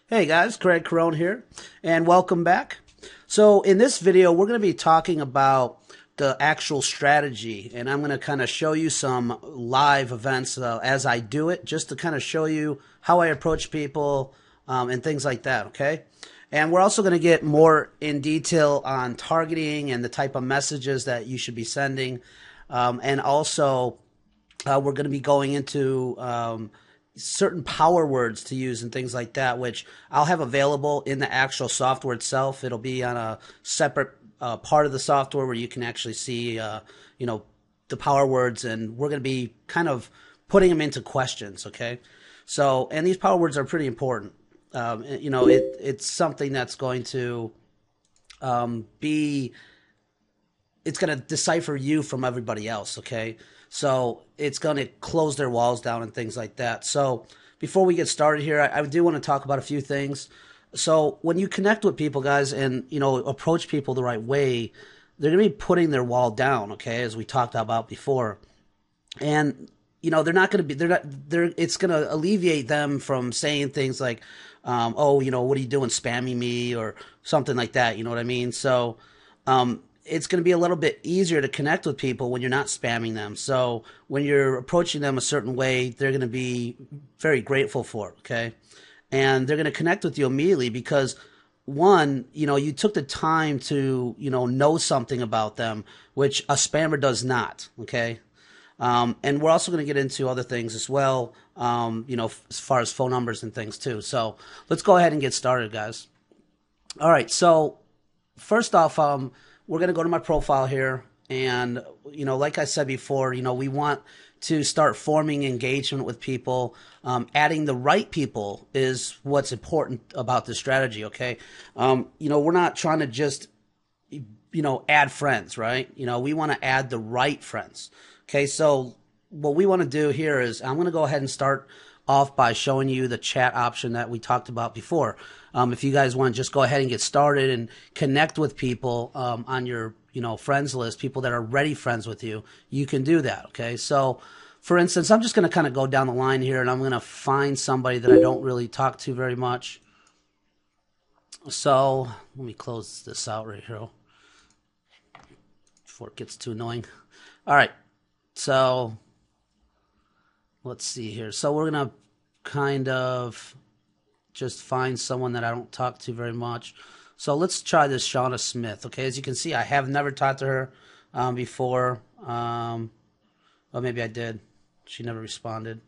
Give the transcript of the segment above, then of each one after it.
Hey guys, Craig Carone here, and welcome back. So in this video, we're going to be talking about the actual strategy, and I'm going to kind of show you some live events as I do it, just to kind of show you how I approach people and things like that, okay? And we're also going to get more in detail on targeting and the type of messages that you should be sending. And also, we're going to be going into certain power words to use and things like that, which I'll have available in the actual software itself. It'll be on a separate part of the software where you can actually see, the power words, and we're going to be kind of putting them into questions, okay? So, and these power words are pretty important. It's something that's going to it's going to decipher you from everybody else, okay? So it's going to close their walls down and things like that. So before we get started here, I do want to talk about a few things. So when you connect with people, guys, and, approach people the right way, they're going to be putting their wall down, okay, as we talked about before. And, they're not going to be, it's going to alleviate them from saying things like, what are you doing, spamming me or something like that, you know what I mean? So, it's going to be a little bit easier to connect with people when you're not spamming them. So when you're approaching them a certain way, they're going to be very grateful for it, okay? And they're going to connect with you immediately because, one, you took the time to, know something about them, which a spammer does not, okay? And we're also going to get into other things as well, as far as phone numbers and things too. So let's go ahead and get started, guys. All right, so first off, we're going to go to my profile here. And, like I said before, we want to start forming engagement with people. Adding the right people is what's important about this strategy, okay? We're not trying to just, add friends, right? We want to add the right friends. Okay, so what we want to do here is I'm going to go ahead and start off by showing you the chat option that we talked about before. If you guys want to just go ahead and get started and connect with people on your friends list, people that are already friends with you, you can do that, okay? So, for instance, I'm just going to kind of go down the line here, and I'm going to find somebody that I don't really talk to very much. So, let me close this out right here before it gets too annoying. All right, so let's see here. So we're going to kind of just find someone that I don't talk to very much. So let's try this Shauna Smith. Okay, as you can see, I have never talked to her before. Well, maybe I did. She never responded.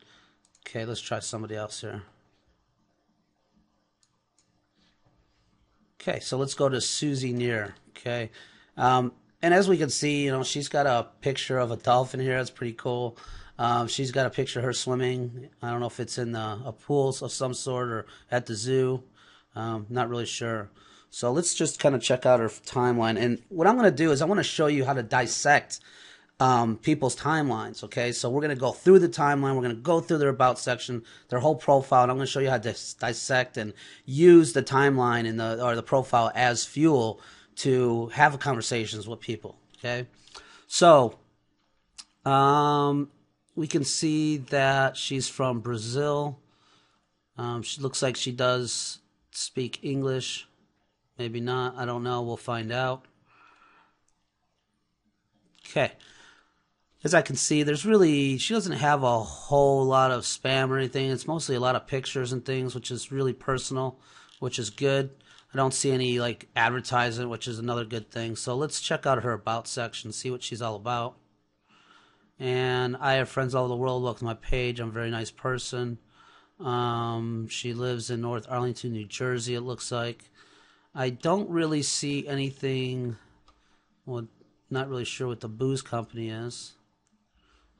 Okay, let's try somebody else here. Okay, so let's go to Susie Neer. Okay, and as we can see, she's got a picture of a dolphin here. That's pretty cool. She's got a picture of her swimming. I don't know if it's in a pool of some sort or at the zoo. Not really sure. So let's just kind of check out her timeline. And what I'm going to do is I want to show you how to dissect people's timelines, okay? So we're going to go through the timeline. We're going to go through their about section, their whole profile, and I'm going to show you how to dissect and use the timeline or the profile as fuel to have conversations with people, okay? So we can see that she's from Brazil. She looks like she does speak English. Maybe not. I don't know. We'll find out. Okay. As I can see, she doesn't have a whole lot of spam or anything. It's mostly a lot of pictures and things, which is really personal, which is good. I don't see any advertising, which is another good thing. So let's check out her about section, see what she's all about. And I have friends all over the world. Welcome to my page. I'm a very nice person. She lives in North Arlington, New Jersey, it looks like. I don't really see anything. Well, not really sure what the booze company is.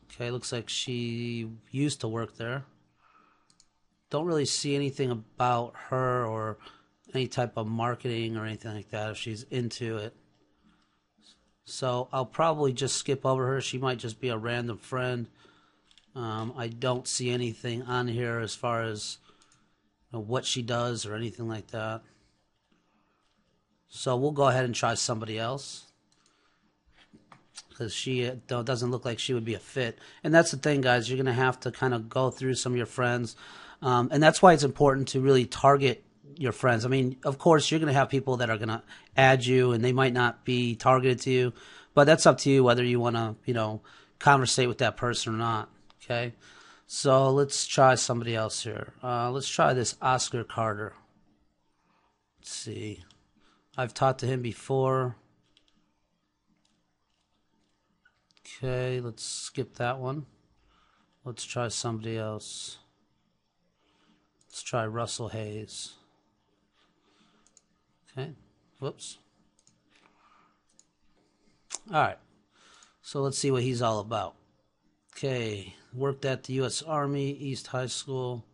Okay, looks like she used to work there. Don't really see anything about her or any type of marketing or anything like that if she's into it. So I'll probably just skip over her. She might just be a random friend. I don't see anything on here as far as what she does or anything like that. So we'll go ahead and try somebody else because she doesn't look like she would be a fit. And that's the thing, guys. You're going to have to kind of go through some of your friends. And that's why it's important to really target your friends. I mean, of course, you're going to have people that are going to add you, and they might not be targeted to you, but that's up to you whether you want to, conversate with that person or not. Okay, so let's try somebody else here. Let's try this Oscar Carter. Let's see. I've talked to him before. Okay, let's skip that one. Let's try somebody else. Let's try Russell Hayes. Okay, whoops. All right, so let's see what he's all about. Okay, worked at the U.S. Army, East High School.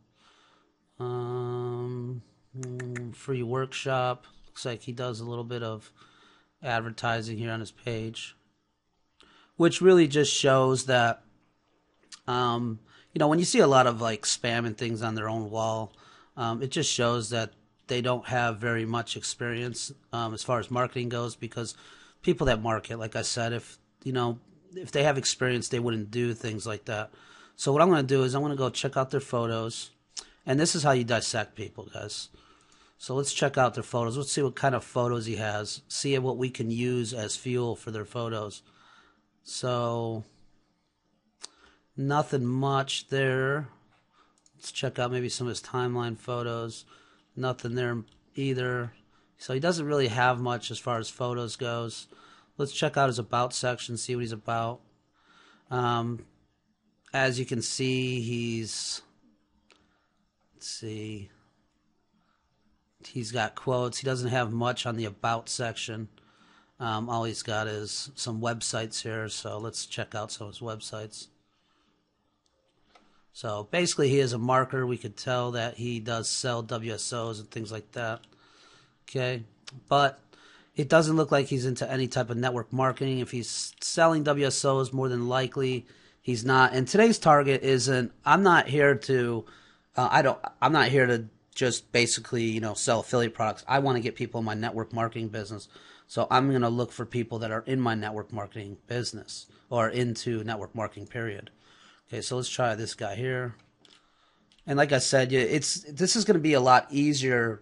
Free workshop. Looks like he does a little bit of advertising here on his page, which really just shows that, when you see a lot of like spam and things on their own wall, it just shows that they don't have very much experience as far as marketing goes, because people that market, like I said, if they have experience, they wouldn't do things like that. So what I'm going to do is I'm going to go check out their photos, and this is how you dissect people, guys. So let's check out their photos. Let's see what kind of photos he has. See what we can use as fuel for their photos. So, nothing much there. Let's check out maybe some of his timeline photos. Nothing there either. So he doesn't really have much as far as photos goes. Let's check out his about section, see what he's about. As you can see, let's see. He's got quotes. He doesn't have much on the about section. All he's got is some websites here, so let's check out some of his websites. So basically he is a marketer. We could tell that he does sell WSOs and things like that. Okay, but it doesn't look like he's into any type of network marketing. If he's selling WSOs, more than likely he's not. And today's target isn't, I'm not here to just basically, sell affiliate products. I want to get people in my network marketing business. So I'm going to look for people that are in my network marketing business or into network marketing, period. Okay, so let's try this guy here. And like I said, this is going to be a lot easier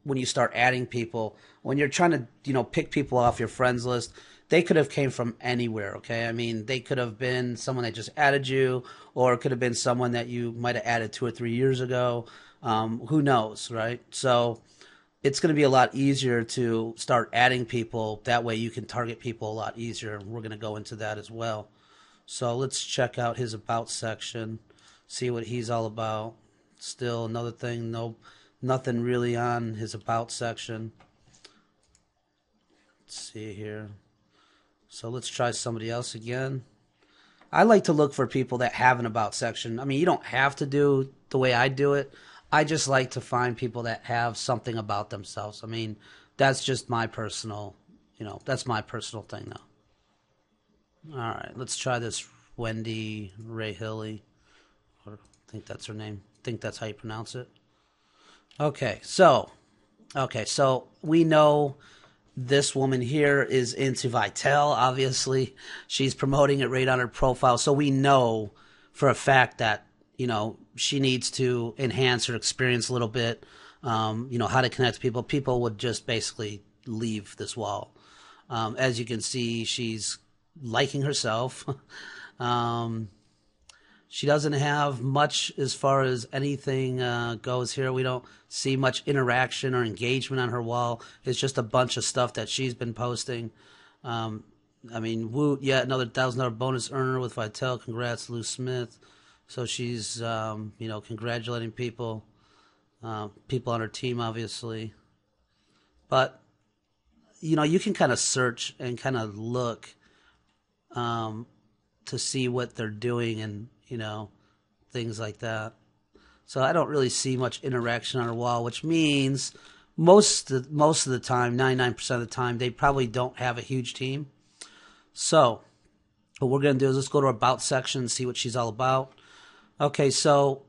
when you start adding people. When you're trying to, pick people off your friends list, they could have came from anywhere, okay? I mean, they could have been someone that just added you, or it could have been someone that you might have added 2 or 3 years ago. Who knows, right? So it's going to be a lot easier to start adding people. That way you can target people a lot easier. We're going to go into that as well. So let's check out his about section, see what he's all about. Still another thing, nothing really on his about section. Let's see here. So let's try somebody else again. I like to look for people that have an about section. I mean, you don't have to do the way I do it. I just like to find people that have something about themselves. I mean, that's just my personal, that's my personal thing now. All right, let's try this Wendy Ray Hilly. I think that's her name. I think that's how you pronounce it. Okay, so we know this woman here is into Vitel, obviously. She's promoting it right on her profile. So we know for a fact that, she needs to enhance her experience a little bit, how to connect to people. People would just basically leave this wall. As you can see, she's liking herself. She doesn't have much as far as anything goes here. We don't see much interaction or engagement on her wall. It's just a bunch of stuff that she's been posting. Woot, yeah, another $1,000 bonus earner with Vitel. Congrats, Lou Smith. So she's, congratulating people on her team, obviously. But, you can kind of search and kind of look to see what they're doing and, things like that. So I don't really see much interaction on her wall, which means most of the time, 99% of the time, they probably don't have a huge team. So what we're going to do is let's go to our About section and see what she's all about. Okay, so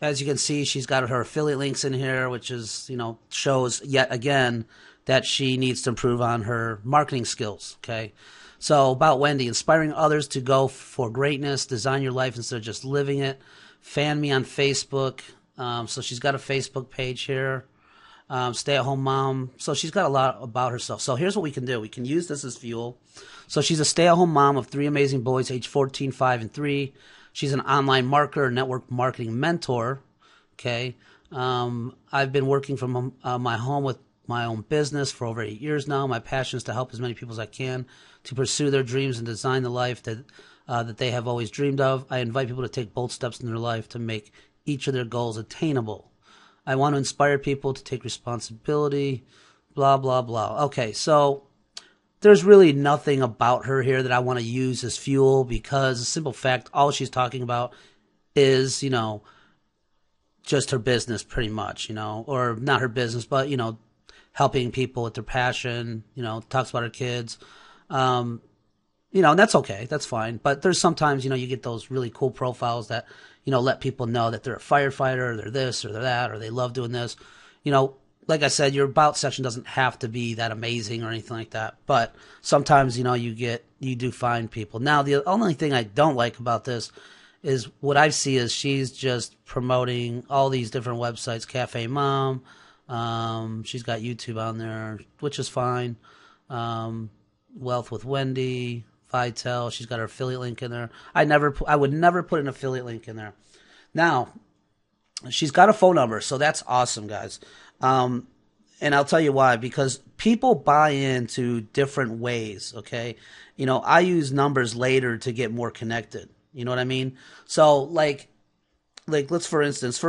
as you can see, she's got her affiliate links in here, which is, shows yet again that she needs to improve on her marketing skills, okay? So about Wendy, inspiring others to go for greatness, design your life instead of just living it. Fan me on Facebook. So she's got a Facebook page here. stay-at-home mom. So she's got a lot about herself. So here's what we can do. We can use this as fuel. So she's a stay-at-home mom of 3 amazing boys, age 14, 5, and 3. She's an online marketer, network marketing mentor. Okay. I've been working from my home with my own business for over 8 years now. My passion is to help as many people as I can to pursue their dreams and design the life that they have always dreamed of. I invite people to take bold steps in their life to make each of their goals attainable. I want to inspire people to take responsibility, blah, blah, blah. Okay, so there's really nothing about her here that I want to use as fuel because the simple fact, all she's talking about is, just her business pretty much, or not her business, but, helping people with their passion, talks about her kids. And that's okay. That's fine. But there's sometimes, you get those really cool profiles that, let people know that they're a firefighter, or they're this, or they're that, or they love doing this. Like I said, your about section doesn't have to be that amazing or anything like that. But sometimes, you do find people. Now, the only thing I don't like about this is what I see is she's just promoting all these different websites, Cafe Mom. She's got YouTube on there, which is fine. Wealth with Wendy, Vitel. She's got her affiliate link in there. I would never put an affiliate link in there. Now, she's got a phone number, so that's awesome, guys. And I'll tell you why, because people buy into different ways, okay? I use numbers later to get more connected. You know what I mean? So, like let's for instance,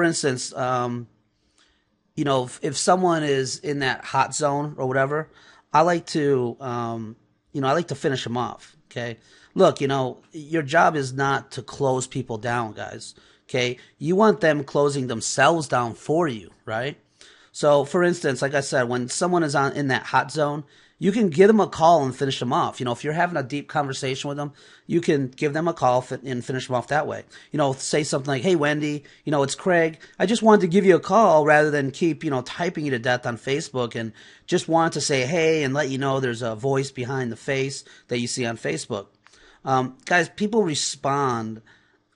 if someone is in that hot zone or whatever, I like to, I like to finish them off. Okay. Look, your job is not to close people down, guys. Okay. You want them closing themselves down for you, right? So, for instance, like I said, when someone is in that hot zone, you can give them a call and finish them off. If you're having a deep conversation with them, you can give them a call and finish them off that way. Say something like, hey, Wendy, it's Craig. I just wanted to give you a call rather than keep, typing you to death on Facebook, and just wanted to say, hey, and let you know there's a voice behind the face that you see on Facebook. Guys, people respond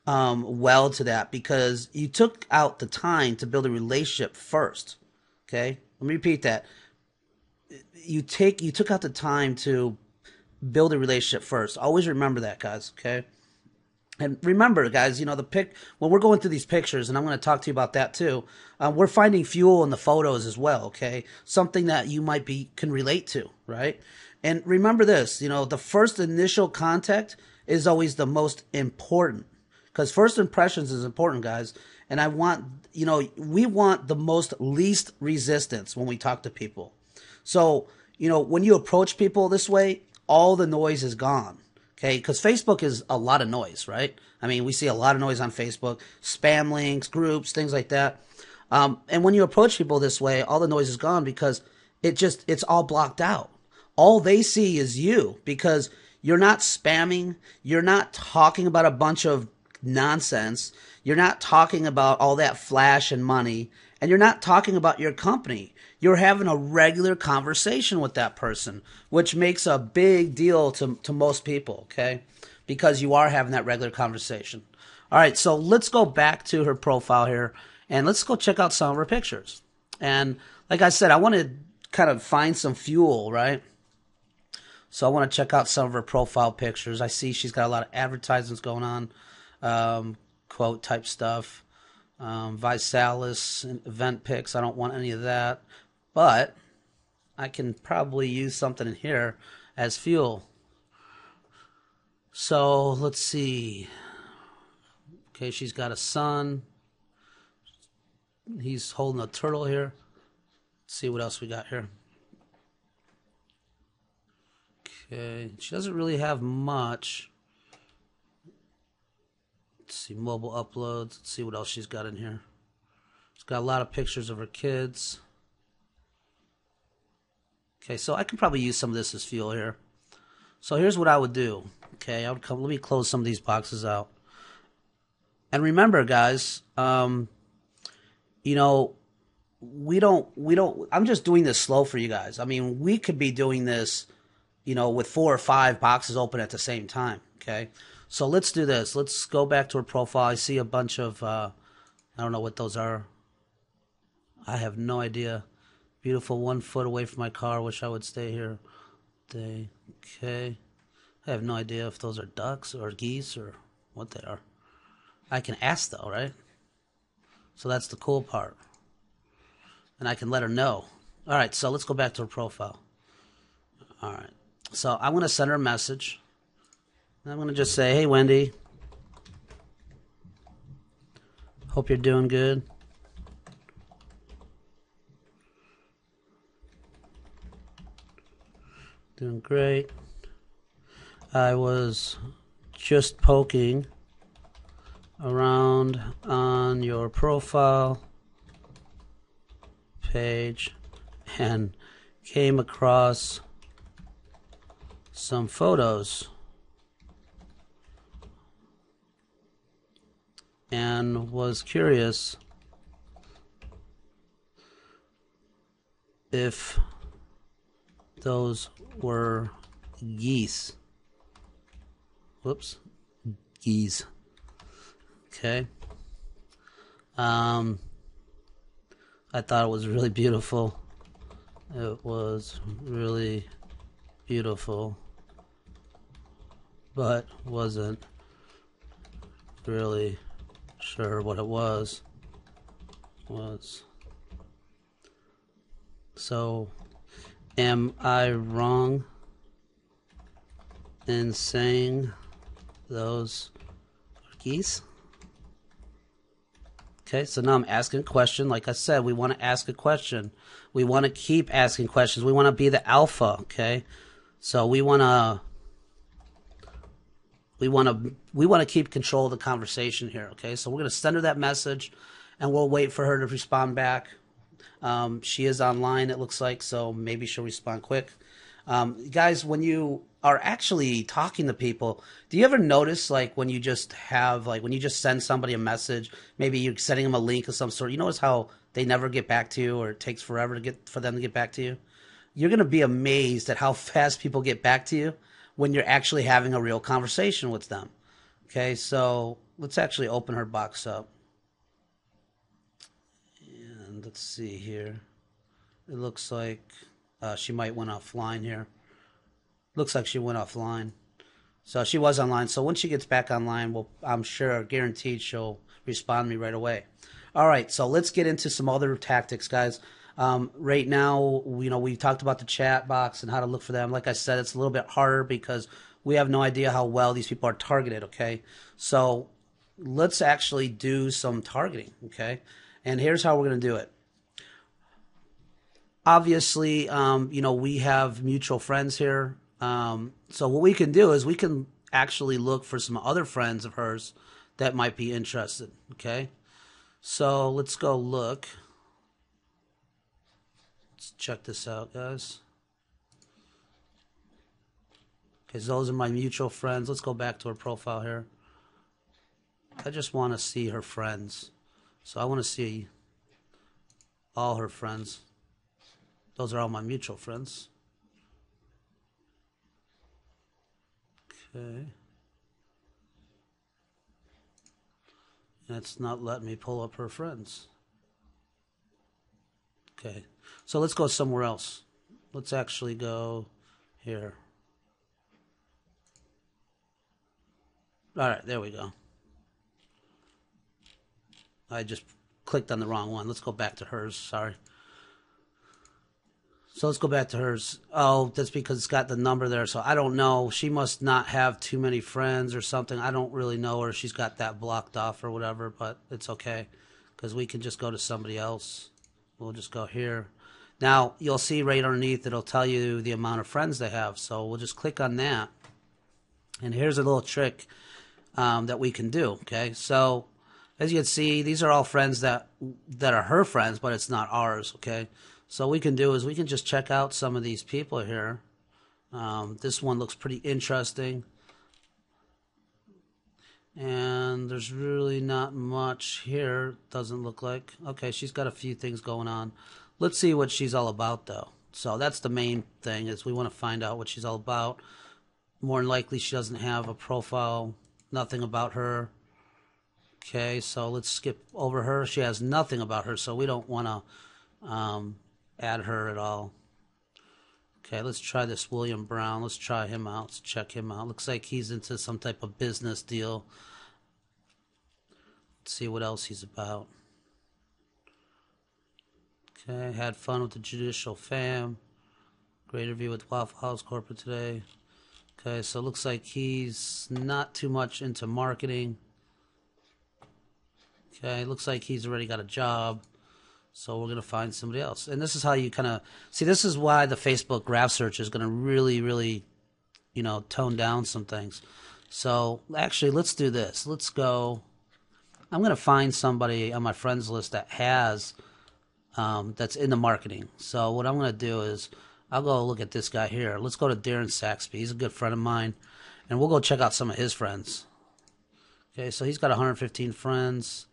well to that because you took out the time to build a relationship first. Okay? Let me repeat that. You took out the time to build a relationship first. Always remember that, guys, okay? And remember, guys, when we're going through these pictures, and I'm going to talk to you about that too, we're finding fuel in the photos as well, okay? Something that you can relate to, right? And remember this, the first initial contact is always the most important, because first impressions is important, guys. And we want the most least resistance when we talk to people. So, when you approach people this way, all the noise is gone, okay? Because Facebook is a lot of noise, right? I mean, we see a lot of noise on Facebook, spam links, groups, things like that. And when you approach people this way, all the noise is gone because it's all blocked out. All they see is you because you're not spamming. You're not talking about a bunch of nonsense. You're not talking about all that flash and money. And you're not talking about your company. You're having a regular conversation with that person, which makes a big deal to most people, okay? Because you are having that regular conversation. All right, so let's go back to her profile here, and let's go check out some of her pictures. And like I said, I want to kind of find some fuel, right? So I want to check out some of her profile pictures. I see she's got a lot of advertisements going on, quote type stuff. Visalis event pics. I don't want any of that. But I can probably use something in here as fuel. So let's see. Okay, she's got a son. He's holding a turtle here. Let's see what else we got here. Okay, she doesn't really have much. Let's see, mobile uploads. Let's see what else she's got in here. She's got a lot of pictures of her kids. Okay, so I can probably use some of this as fuel here. So here's what I would do. Okay, let me close some of these boxes out. And remember, guys, I'm just doing this slow for you guys. I mean, we could be doing this, with 4 or 5 boxes open at the same time. Okay, so let's do this. Let's go back to her profile. I see a bunch of, I don't know what those are. I have no idea. Beautiful, 1 foot away from my car. Wish I would stay here. Okay. I have no idea if those are ducks or geese or what they are. I can ask though, right? So that's the cool part. And I can let her know. All right, so let's go back to her profile. All right. So I'm going to send her a message. I'm going to just say, hey, Wendy. Hope you're doing good. Doing great. I was just poking around on your profile page and came across some photos and was curious if those were geese. Whoops. Geese. Okay. I thought it was really beautiful. It was really beautiful, but wasn't really sure what it was. So, am I wrong in saying those are geese? Okay, so now I'm asking a question. Like I said, we want to ask a question. We want to keep asking questions. We want to be the alpha, okay? So we want to keep control of the conversation here, okay? So we're going to send her that message, and we'll wait for her to respond back. She is online, it looks like, so maybe she'll respond quick. Guys, when you are actually talking to people, do you ever notice, like, when you just send somebody a message, maybe you're sending them a link of some sort, you notice how they never get back to you, or it takes forever for them to get back to you? You're going to be amazed at how fast people get back to you when you're actually having a real conversation with them. Okay, so let's actually open her box up. And let's see here. It looks like she might went offline here. Looks like she went offline. So she was online. So when she gets back online, I'm sure, guaranteed, she'll respond to me right away. All right, so let's get into some other tactics, guys. Right now, we talked about the chat box and how to look for them. Like I said, it's a little bit harder because we have no idea how well these people are targeted, okay? So let's actually do some targeting, okay? And here's how we're going to do it. Obviously, we have mutual friends here. So what we can do is we can actually look for some other friends of hers that might be interested, okay? So let's go look. Let's check this out, guys. Okay, so those are my mutual friends. Let's go back to her profile here. I just want to see her friends. So I want to see all her friends. Those are all my mutual friends. Okay. And it's not letting me pull up her friends. Okay. So let's go somewhere else. Let's actually go here. All right, there we go. I just clicked on the wrong one. Let's go back to hers. Sorry. So let's go back to hers. Oh, that's because it's got the number there. So I don't know. She must not have too many friends or something. I don't really know her. She's got that blocked off or whatever, but it's okay because we can just go to somebody else. We'll just go here. Now, you'll see right underneath, it'll tell you the amount of friends they have. So we'll just click on that. And here's a little trick that we can do, okay? So as you can see, these are all friends that are her friends, but it's not ours, okay? So what we can do is we can just check out some of these people here. This one looks pretty interesting. And there's really not much here, doesn't look like. Okay, she's got a few things going on. Let's see what she's all about, though. So that's the main thing, is we want to find out what she's all about. More than likely, she doesn't have a profile, nothing about her. Okay, so let's skip over her. She has nothing about her, so we don't want to add her at all. Okay, let's try this William Brown. Let's try him out. Let's check him out. Looks like he's into some type of business deal. Let's see what else he's about. Okay, had fun with the Judicial Fam. Great interview with Waffle House Corporate today. Okay, so it looks like he's not too much into marketing. Okay, looks like he's already got a job. So we're going to find somebody else. And this is how you kind of... See, this is why the Facebook graph search is going to really, you know, tone down some things. So, actually, let's do this. Let's go... I'm going to find somebody on my friends list that has... that's in the marketing. So what I'm going to do is... I'll go look at this guy here. Let's go to Darren Saxby. He's a good friend of mine. And we'll go check out some of his friends. Okay, so he's got 115 friends.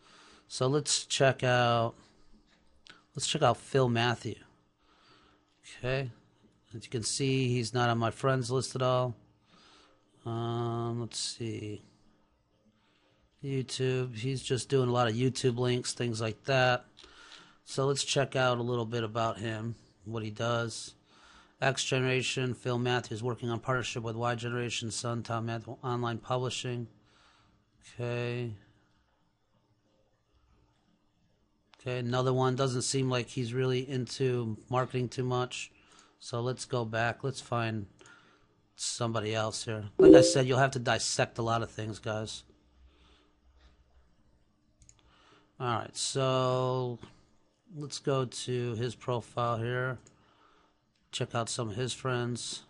So let's check out... Let's check out Phil Matthew. Okay. As you can see, he's not on my friends list at all. Let's see. YouTube. He's just doing a lot of YouTube links, things like that. So let's check out a little bit about him, what he does. X Generation, Phil Matthews working on partnership with Y Generation, son, Tom Matthew, online publishing. Okay. Okay, another one. Doesn't seem like he's really into marketing too much. So let's go back. Let's find somebody else here. Like I said, you'll have to dissect a lot of things, guys. Alright, so let's go to his profile here. Check out some of his friends.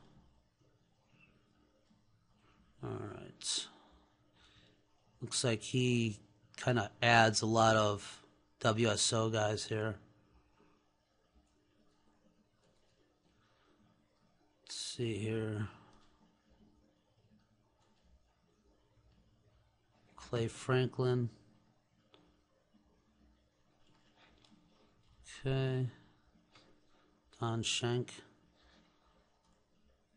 Alright. Looks like he kind of adds a lot of WSO guys here. Let's see here. Clay Franklin. Okay. Don Schenk.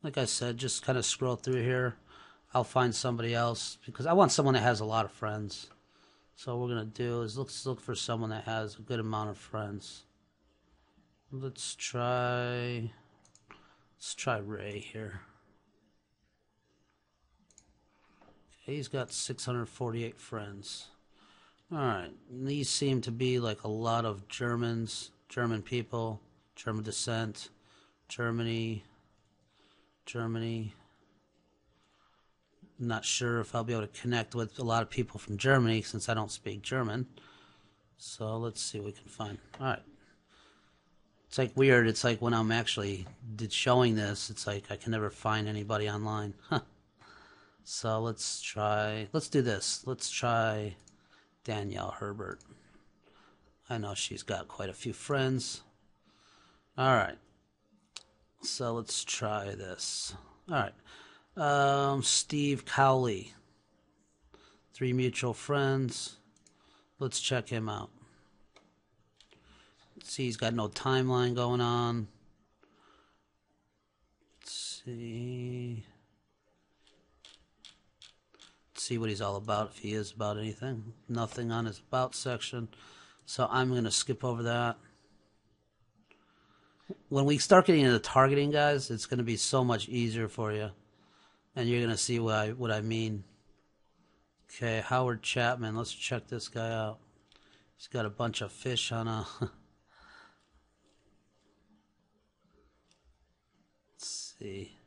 Like I said, just kind of scroll through here. I'll find somebody else because I want someone that has a lot of friends. So what we're going to do is let's look for someone that has a good amount of friends. Let's try Ray here. Okay, he's got 648 friends. Alright, these seem to be like a lot of Germans, German people, German descent, Germany. I'm not sure if I'll be able to connect with a lot of people from Germany since I don't speak German. So let's see what we can find. Alright. It's like weird. It's like when I'm actually showing this, it's like I can never find anybody online. So let's do this. Let's try Danielle Herbert. I know she's got quite a few friends. Alright. So let's try this. Alright. Steve Cowley. 3 mutual friends. Let's check him out. Let's see, he's got no timeline going on. Let's see what he's all about, if he is about anything. Nothing on his about section. So I'm going to skip over that. When we start getting into targeting, guys, it's going to be so much easier for you. And you're going to see what I mean. Okay, Howard Chapman. Let's check this guy out. He's got a bunch of fish on a... Let's see.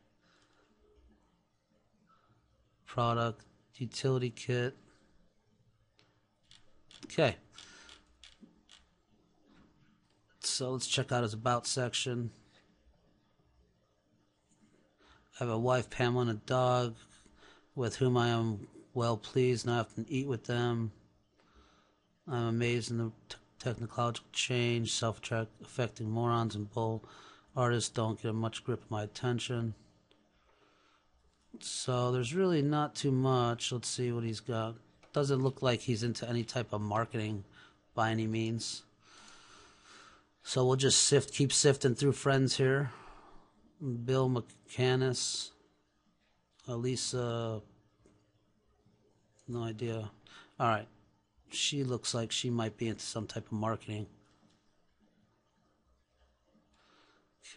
Product, utility kit. Okay. So let's check out his about section. I have a wife, Pamela, and a dog with whom I am well pleased and I often eat with them. I'm amazed in the technological change, self-affecting morons and bull artists don't get much grip of my attention. So there's really not too much. Let's see what he's got. Doesn't look like he's into any type of marketing by any means. So we'll just keep sifting through friends here. Bill McCannis, Elisa, no idea. All right, she looks like she might be into some type of marketing.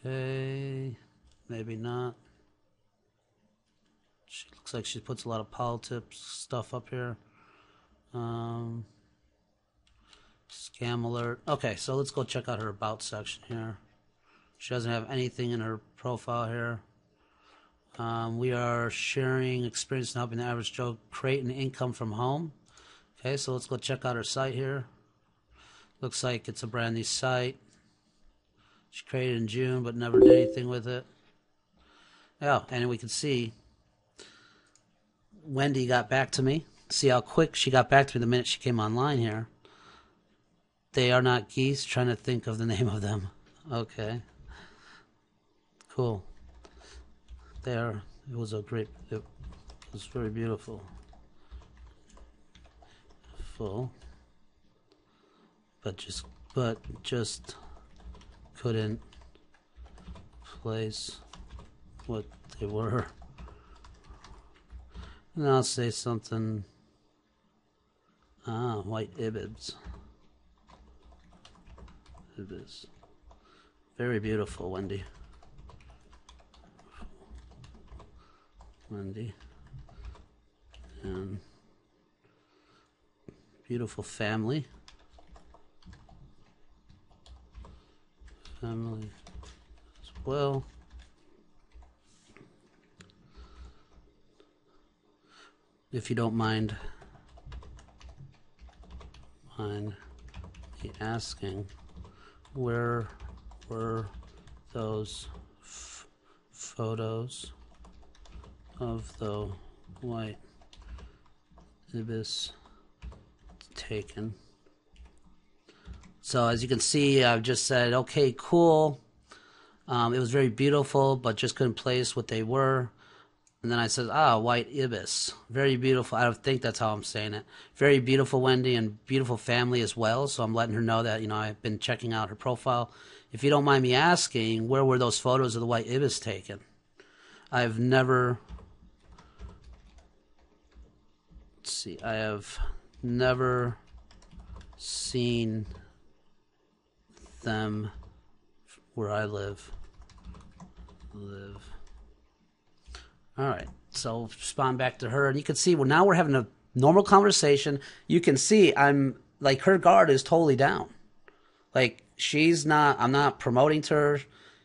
Okay, maybe not. She looks like she puts a lot of politics stuff up here. Scam alert. Okay, so let's go check out her about section here. She doesn't have anything in her profile here. We are sharing experience in helping the average Joe create an income from home. Okay, so let's go check out her site here. Looks like it's a brand new site. She created in June but never did anything with it. Oh, and we can see Wendy got back to me. See how quick she got back to me the minute she came online here. They are not geese. Trying to think of the name of them. Okay. Cool. There. It was very beautiful. Full. But just couldn't place what they were. And I'll say something. White ibis. Ibis. Very beautiful, Wendy. Wendy. And beautiful family. Family as well. If you don't mind me asking, where were those photos of the white ibis taken? So as you can see, I've just said, okay, cool. It was very beautiful, but just couldn't place what they were. And then I said, white ibis. Very beautiful. I think that's how I'm saying it. Very beautiful, Wendy, and beautiful family as well. So I'm letting her know that, I've been checking out her profile. If you don't mind me asking, where were those photos of the white ibis taken? I've never... Let's see. I have never seen them where I live. All right, so respond back to her, and you can see, well, now we're having a normal conversation. You can see I'm like, her guard is totally down. Like, I'm not promoting to her.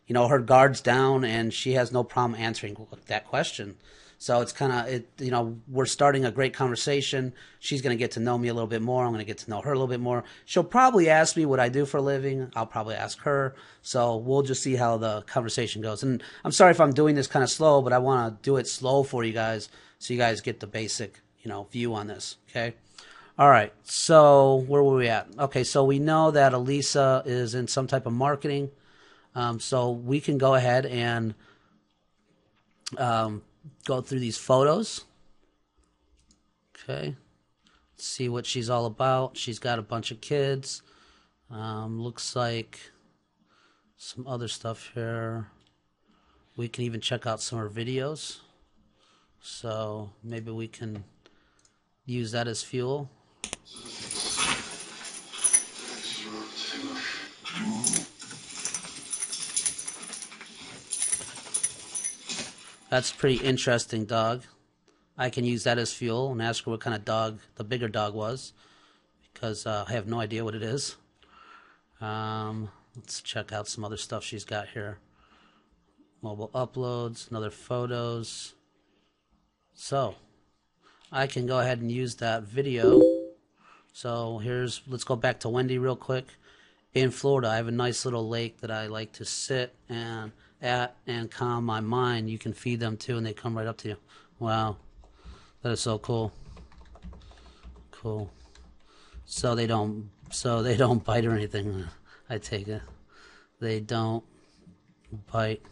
Her guard's down, and she has no problem answering that question. So it's kind of, we're starting a great conversation. She's going to get to know me a little bit more. I'm going to get to know her a little bit more. She'll probably ask me what I do for a living. I'll probably ask her. So we'll just see how the conversation goes. And I'm sorry if I'm doing this kind of slow, but I want to do it slow for you guys so you guys get the basic, view on this. Okay. All right. So where were we at? Okay. So we know that Elisa is in some type of marketing. So we can go ahead and, go through these photos. Okay. See what she's all about. She's got a bunch of kids. Looks like some other stuff here. We can even check out some of her videos. So maybe we can use that as fuel. That's pretty interesting, dog. I can use that as fuel and ask her what kind of dog the bigger dog was, because I have no idea what it is. Let's check out some other stuff she's got here. Mobile uploads, another photos. So I can go ahead and use that video. So let's go back to Wendy real quick. In Florida, I have a nice little lake that I like to sit at and calm my mind. You can feed them too, and they come right up to you. Wow, that is so cool. Cool. So they don't bite or anything. I take it. They don't bite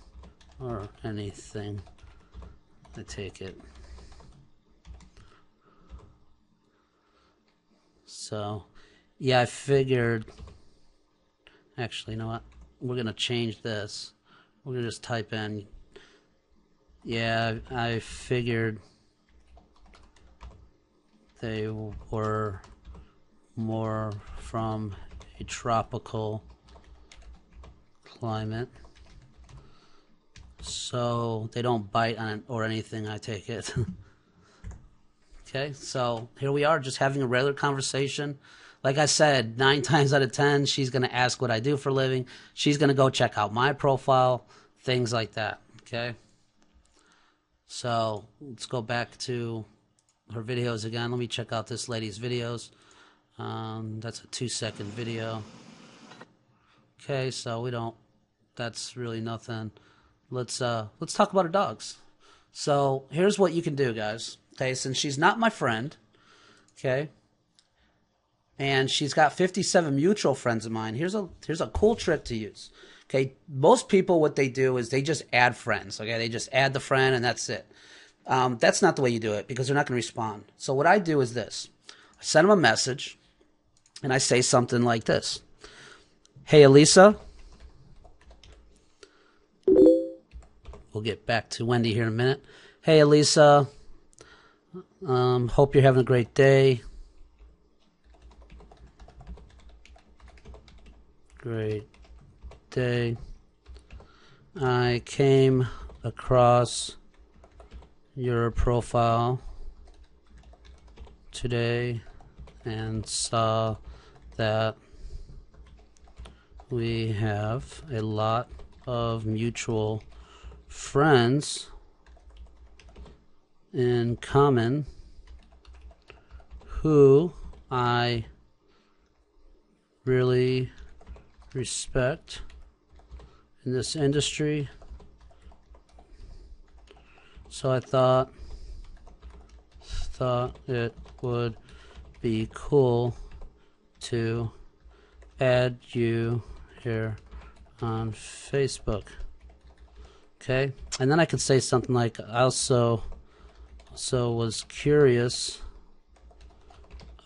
or anything. I take it. So, yeah, I figured. Actually, you know what? We're gonna change this. We're gonna just type in. Yeah, I figured they were more from a tropical climate. so they don't bite on it or anything, I take it. Okay, so here we are, just having a regular conversation. Like I said, 9 times out of 10, she's going to ask what I do for a living. She's going to go check out my profile, things like that, okay? So let's go back to her videos again. Let me check out this lady's videos. That's a 2-second video. Okay, so we don't, that's really nothing. Let's talk about her dogs. So here's what you can do, guys. Okay, since she's not my friend, okay, and she's got 57 mutual friends of mine, here's a cool trick to use. Okay, most people, what they do is they just add friends. Okay, they just add the friend and that's it. That's not the way you do it because they're not going to respond. So what I do is this. I send them a message and I say something like this. Hey, Elisa. We'll get back to Wendy here in a minute. Hey, Elisa. Hope you're having a great day. Great day. I came across your profile today and saw that we have a lot of mutual friends in common who I really respect in this industry. So I thought it would be cool to add you here on Facebook. Okay, and then I could say something like, I also was curious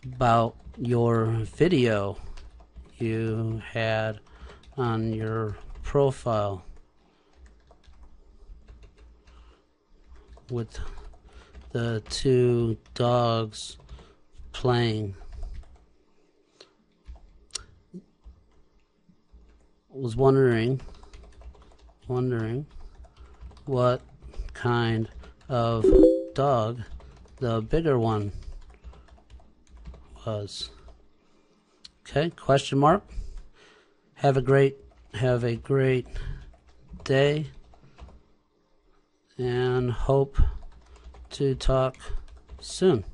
about your video you had on your profile with the 2 dogs playing. Was wondering what kind of dog the bigger one was. Okay, question mark. Have a great day and hope to talk soon.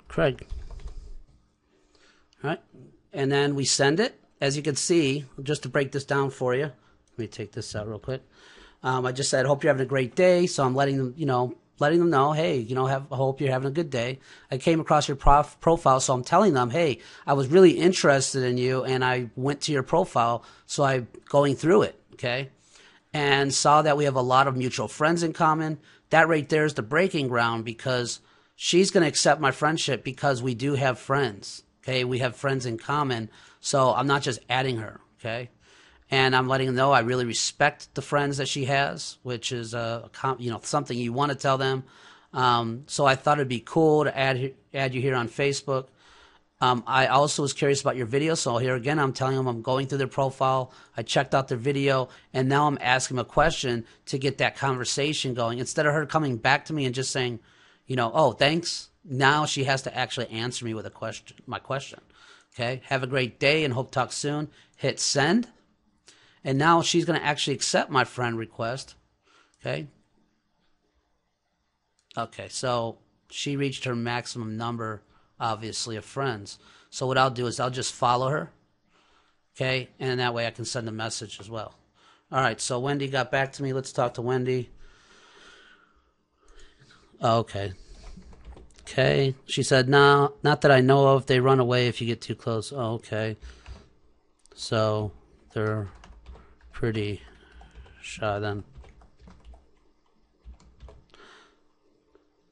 Craig. All right, and then we send it. As you can see, just to break this down for you, let me take this out real quick. I just said, hope you're having a great day. So I'm letting them know, hey, I hope you're having a good day. I came across your profile, so I'm telling them, hey, I was really interested in you, and I went to your profile, so I'm going through it, okay, and saw that we have a lot of mutual friends in common. That right there is the breaking ground because she's going to accept my friendship because we do have friends, okay? We have friends in common, so I'm not just adding her, okay? And I'm letting them know I really respect the friends that she has, which is something you want to tell them. So I thought it'd be cool to add you here on Facebook. I also was curious about your video, so here again I'm telling them I'm going through their profile. I checked out their video, and now I'm asking them a question to get that conversation going. Instead of her coming back to me and just saying, oh, thanks. Now she has to actually answer me with my question. Okay, have a great day and hope to talk soon. Hit send. And now she's going to actually accept my friend request. Okay. Okay, so she reached her maximum number, obviously, of friends. So what I'll do is I'll just follow her. Okay, and that way I can send a message as well. All right, so Wendy got back to me. Let's talk to Wendy. Okay. Okay, she said, no, not that I know of. They run away if you get too close. Oh, okay. So they're pretty shy then.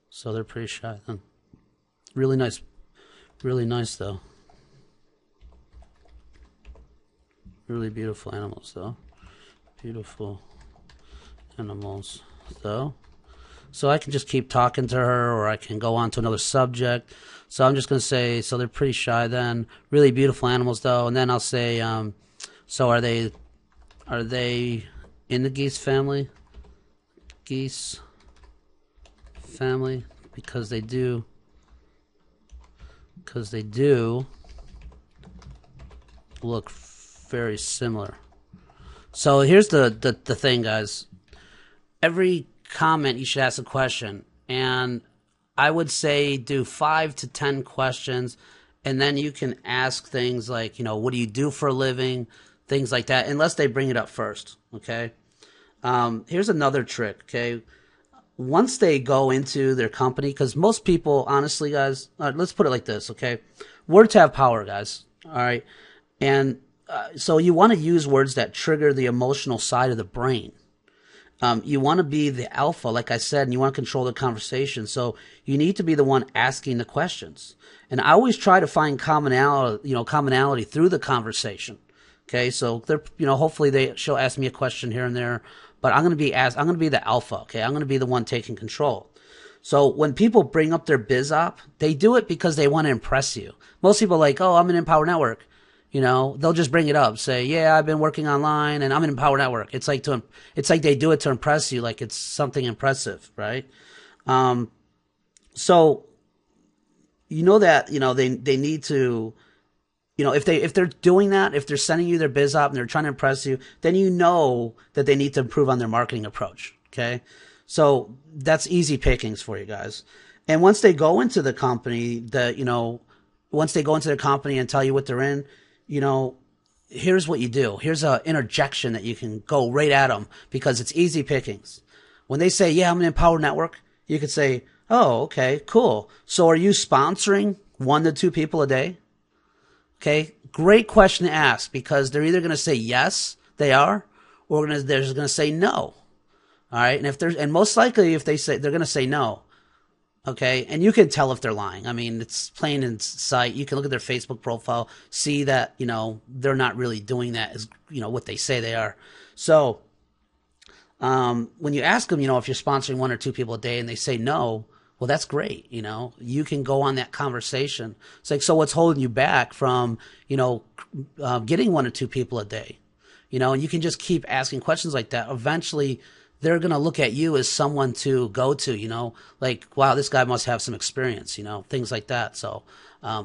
So they're pretty shy then. Really nice though. Really beautiful animals though. Beautiful animals though. So I can just keep talking to her, or I can go on to another subject. So I'm just going to say, so they're pretty shy then. Really beautiful animals though. And then I'll say, so are they in the Geese family. Geese family, because they do look very similar. So here's the thing, guys. Every comment you should ask a question, and I would say do 5 to 10 questions, and then you can ask things like, you know, what do you do for a living, things like that, unless they bring it up first. Okay. Here's another trick. Okay. Once they go into their company, because most people, honestly, guys, let's put it like this. Okay. Words have power, guys. All right. And so you want to use words that trigger the emotional side of the brain. You want to be the alpha, like I said, and you want to control the conversation. So you need to be the one asking the questions. And I always try to find commonality through the conversation. Okay, so they're, hopefully she'll ask me a question here and there, but I'm going to be the alpha. Okay, I'm going to be the one taking control. So when people bring up their biz op, they do it because they want to impress you. Most people are like, oh, I'm in Empower Network. They'll just bring it up, say, yeah, I've been working online and I'm in Empower Network. It's like they do it to impress you, like it's something impressive, right? So that, they need to, if they're doing that, if they're sending you their biz op and they're trying to impress you, then you know that they need to improve on their marketing approach. Okay. So that's easy pickings for you guys. And once they go into the company once they go into the company and tell you what they're in, here's what you do. Here's an interjection that you can go right at them because it's easy pickings. When they say, yeah, I'm in Empower Network, you could say, oh, okay, cool. So are you sponsoring 1 to 2 people a day? Okay, great question to ask because they're either going to say yes, they are, or they're going to say no. All right, and most likely if they say they're going to say no. Okay, and you can tell if they're lying. I mean, it's plain in sight. You can look at their Facebook profile, see that, they're not really doing that as, what they say they are. So, when you ask them, if you're sponsoring 1 or 2 people a day and they say no, well, that's great. You can go on that conversation. It's like, so what's holding you back from, getting 1 or 2 people a day? And you can just keep asking questions like that. Eventually, they're going to look at you as someone to go to, like, wow, this guy must have some experience, things like that. So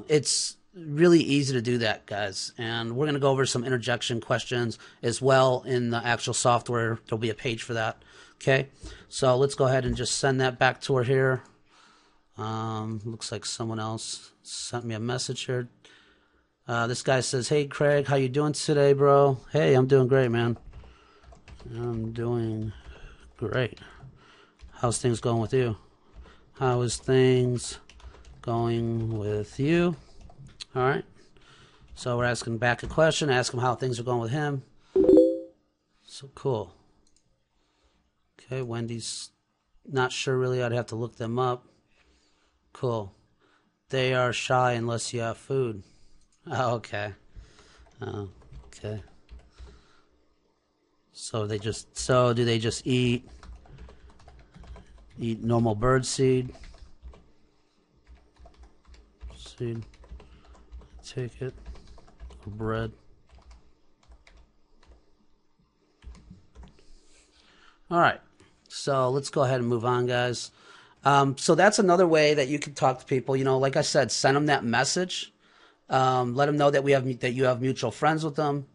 it's really easy to do that, guys. And we're going to go over some interjection questions as well in the actual software. There'll be a page for that. Okay, so let's go ahead and just send that back to her here. Looks like someone else sent me a message here. This guy says, hey, Craig, how you doing today, bro? Hey, I'm doing great, man. I'm doing great. How's things going with you? How is things going with you? All right. So we're asking back a question. Ask him how things are going with him. So cool. Okay, Wendy's not sure really. I'd have to look them up. Cool. They are shy unless you have food. Oh, okay. Okay. So do they just eat normal bird seed? Take it. Or bread. All right. So let's go ahead and move on, guys. So that's another way that you can talk to people. Like I said, send them that message. Let them know that you have mutual friends with them.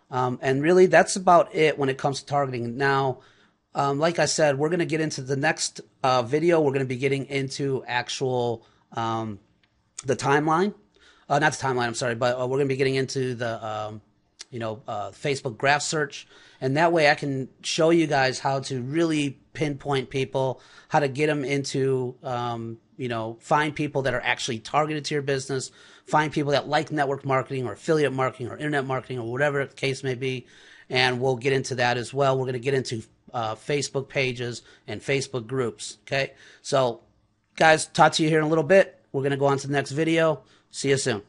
And really, that's about it when it comes to targeting. Now, like I said, we're going to get into the next video. We're going to be getting into actual the timeline. Not the timeline, I'm sorry, but we're going to be getting into the Facebook graph search. And that way I can show you guys how to really pinpoint people, how to get them into, find people that are actually targeted to your business, find people that like network marketing or affiliate marketing or internet marketing or whatever the case may be. And we'll get into that as well. We're going to get into Facebook pages and Facebook groups. Okay. So guys, talk to you here in a little bit. We're going to go on to the next video. See you soon.